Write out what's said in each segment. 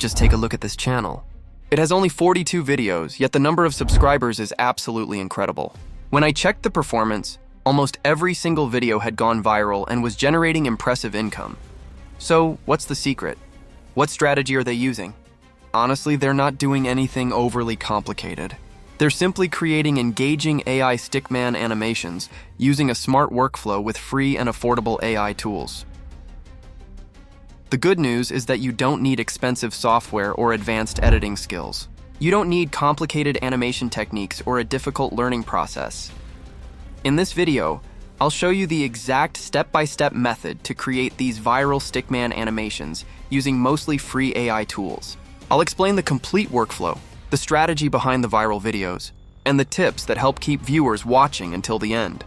Just take a look at this channel. It has only 42 videos, yet the number of subscribers is absolutely incredible. When I checked the performance, almost every single video had gone viral and was generating impressive income. So, what's the secret? What strategy are they using? Honestly, they're not doing anything overly complicated. They're simply creating engaging AI stickman animations using a smart workflow with free and affordable AI tools. The good news is that you don't need expensive software or advanced editing skills. You don't need complicated animation techniques or a difficult learning process. In this video, I'll show you the exact step-by-step method to create these viral stickman animations using mostly free AI tools. I'll explain the complete workflow, the strategy behind the viral videos, and the tips that help keep viewers watching until the end.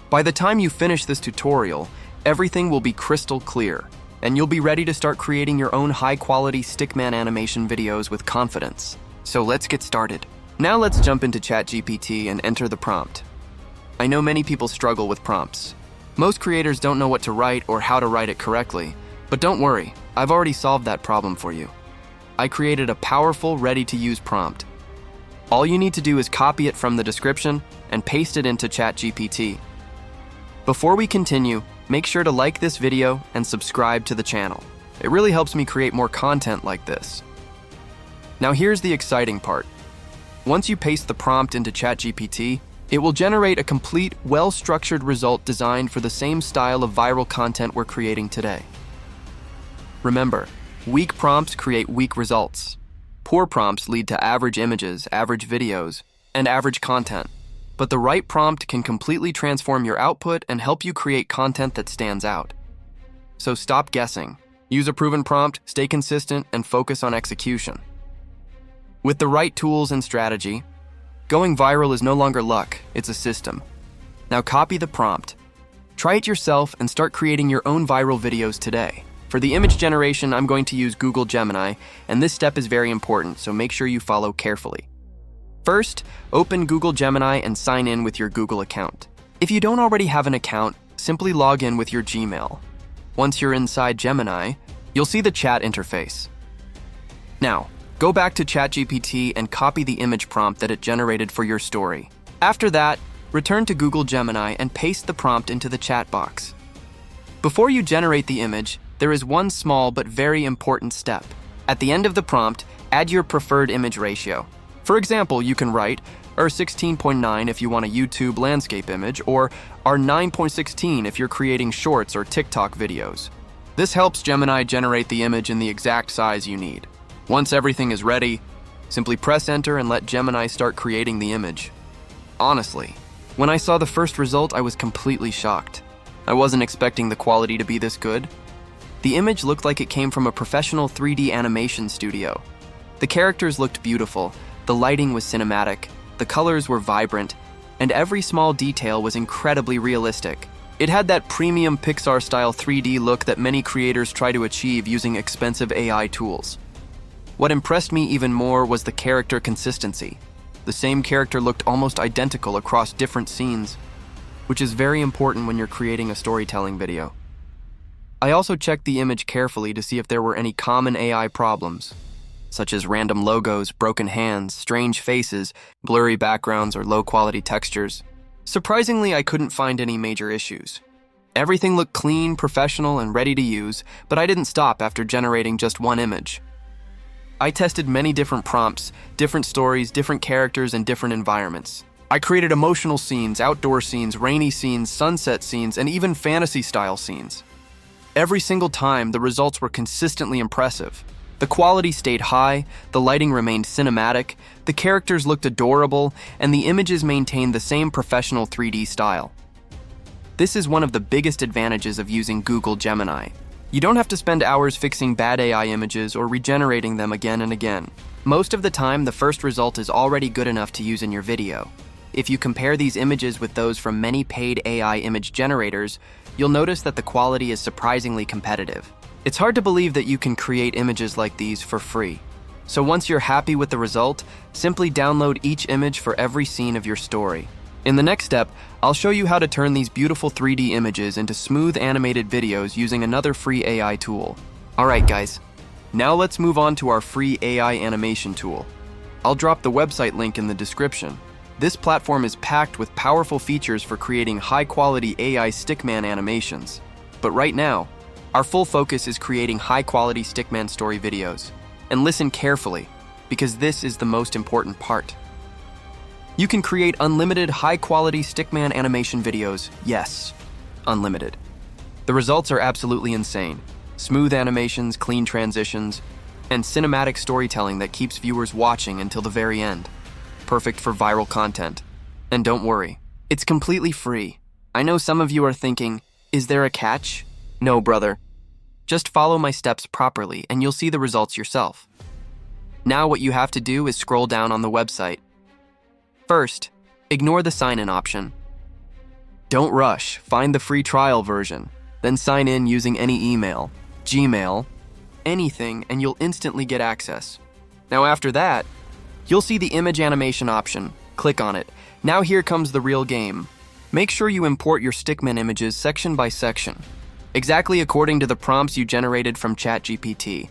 By the time you finish this tutorial, everything will be crystal clear, and you'll be ready to start creating your own high-quality stickman animation videos with confidence. So let's get started. Now let's jump into ChatGPT and enter the prompt. I know many people struggle with prompts. Most creators don't know what to write or how to write it correctly, but don't worry, I've already solved that problem for you. I created a powerful, ready-to-use prompt. All you need to do is copy it from the description and paste it into ChatGPT. Before we continue, make sure to like this video and subscribe to the channel. It really helps me create more content like this. Now here's the exciting part. Once you paste the prompt into ChatGPT, it will generate a complete, well-structured result designed for the same style of viral content we're creating today. Remember, weak prompts create weak results. Poor prompts lead to average images, average videos, and average content. But the right prompt can completely transform your output and help you create content that stands out. So stop guessing. Use a proven prompt, stay consistent, and focus on execution. With the right tools and strategy, going viral is no longer luck, it's a system. Now copy the prompt. Try it yourself and start creating your own viral videos today. For the image generation, I'm going to use Google Gemini, and this step is very important, so make sure you follow carefully. First, open Google Gemini and sign in with your Google account. If you don't already have an account, simply log in with your Gmail. Once you're inside Gemini, you'll see the chat interface. Now, go back to ChatGPT and copy the image prompt that it generated for your story. After that, return to Google Gemini and paste the prompt into the chat box. Before you generate the image, there is one small but very important step. At the end of the prompt, add your preferred image ratio. For example, you can write R16.9 if you want a YouTube landscape image, or R9.16 if you're creating shorts or TikTok videos. This helps Gemini generate the image in the exact size you need. Once everything is ready, simply press enter and let Gemini start creating the image. Honestly, when I saw the first result, I was completely shocked. I wasn't expecting the quality to be this good. The image looked like it came from a professional 3D animation studio. The characters looked beautiful, the lighting was cinematic, the colors were vibrant, and every small detail was incredibly realistic. It had that premium Pixar-style 3D look that many creators try to achieve using expensive AI tools. What impressed me even more was the character consistency. The same character looked almost identical across different scenes, which is very important when you're creating a storytelling video. I also checked the image carefully to see if there were any common AI problems, such as random logos, broken hands, strange faces, blurry backgrounds, or low-quality textures. Surprisingly, I couldn't find any major issues. Everything looked clean, professional, and ready to use, but I didn't stop after generating just one image. I tested many different prompts, different stories, different characters, and different environments. I created emotional scenes, outdoor scenes, rainy scenes, sunset scenes, and even fantasy-style scenes. Every single time, the results were consistently impressive. The quality stayed high, the lighting remained cinematic, the characters looked adorable, and the images maintained the same professional 3D style. This is one of the biggest advantages of using Google Gemini. You don't have to spend hours fixing bad AI images or regenerating them again and again. Most of the time, the first result is already good enough to use in your video. If you compare these images with those from many paid AI image generators, you'll notice that the quality is surprisingly competitive. It's hard to believe that you can create images like these for free. So once you're happy with the result, simply download each image for every scene of your story. In the next step, I'll show you how to turn these beautiful 3D images into smooth animated videos using another free AI tool. Alright guys, Now let's move on to our free AI animation tool. I'll drop the website link in the description. This platform is packed with powerful features for creating high-quality AI Stickman animations. But right now, our full focus is creating high-quality Stickman Story videos. And listen carefully, because this is the most important part. You can create unlimited high-quality Stickman animation videos. Yes, unlimited. The results are absolutely insane. Smooth animations, clean transitions, and cinematic storytelling that keeps viewers watching until the very end. Perfect for viral content. And don't worry, it's completely free. I know some of you are thinking, is there a catch? No, brother. Just follow my steps properly and you'll see the results yourself. Now what you have to do is scroll down on the website. First, ignore the sign-in option. Don't rush, find the free trial version, then sign in using any email, Gmail, anything, and you'll instantly get access. Now after that, you'll see the image animation option. Click on it. Now here comes the real game. Make sure you import your Stickman images section by section, exactly according to the prompts you generated from ChatGPT.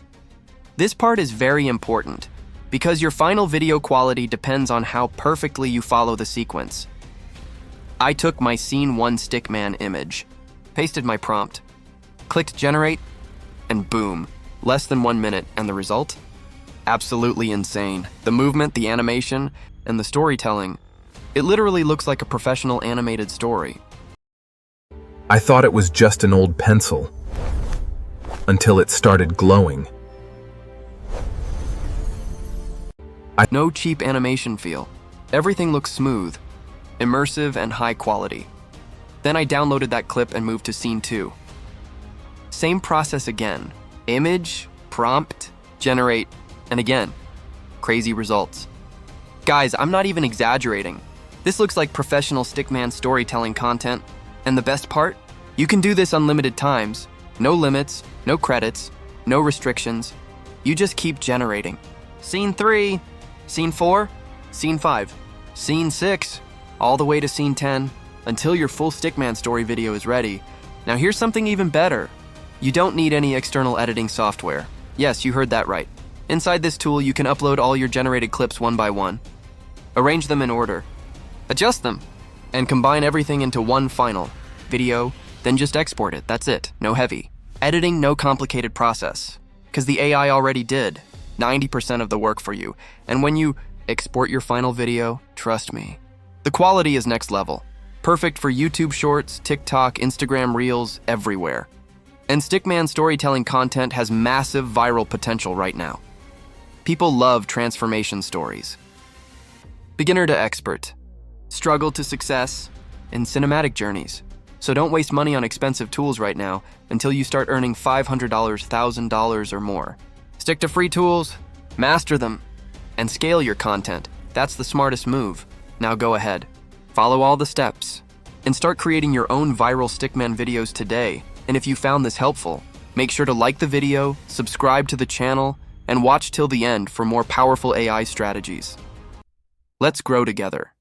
This part is very important, because your final video quality depends on how perfectly you follow the sequence. I took my Scene 1 Stickman image, pasted my prompt, clicked generate, and boom, less than 1 minute, and the result? Absolutely insane. The movement, the animation, and the storytelling. It literally looks like a professional animated story. I thought it was just an old pencil, until it started glowing. No cheap animation feel. Everything looks smooth, immersive, and high quality. Then I downloaded that clip and moved to Scene 2. Same process again. Image, prompt, generate, and again, crazy results. Guys, I'm not even exaggerating. This looks like professional Stickman storytelling content. And the best part? You can do this unlimited times. No limits, no credits, no restrictions. You just keep generating. Scene 3, Scene 4, Scene 5, Scene 6, all the way to Scene 10, until your full Stickman Story video is ready. Now here's something even better. You don't need any external editing software. Yes, you heard that right. Inside this tool, you can upload all your generated clips one by one, arrange them in order, adjust them, and combine everything into one final video, then just export it. That's it. No heavy. Editing, no complicated process, because the AI already did 90% of the work for you. And when you export your final video, trust me, the quality is next level. Perfect for YouTube Shorts, TikTok, Instagram Reels, everywhere. And Stickman storytelling content has massive viral potential right now. People love transformation stories. Beginner to expert, struggle to success, and cinematic journeys. So don't waste money on expensive tools right now until you start earning $500, $1,000 or more. Stick to free tools, master them, and scale your content. That's the smartest move. Now go ahead, follow all the steps, and start creating your own viral Stickman videos today. And if you found this helpful, make sure to like the video, subscribe to the channel, and watch till the end for more powerful AI strategies. Let's grow together.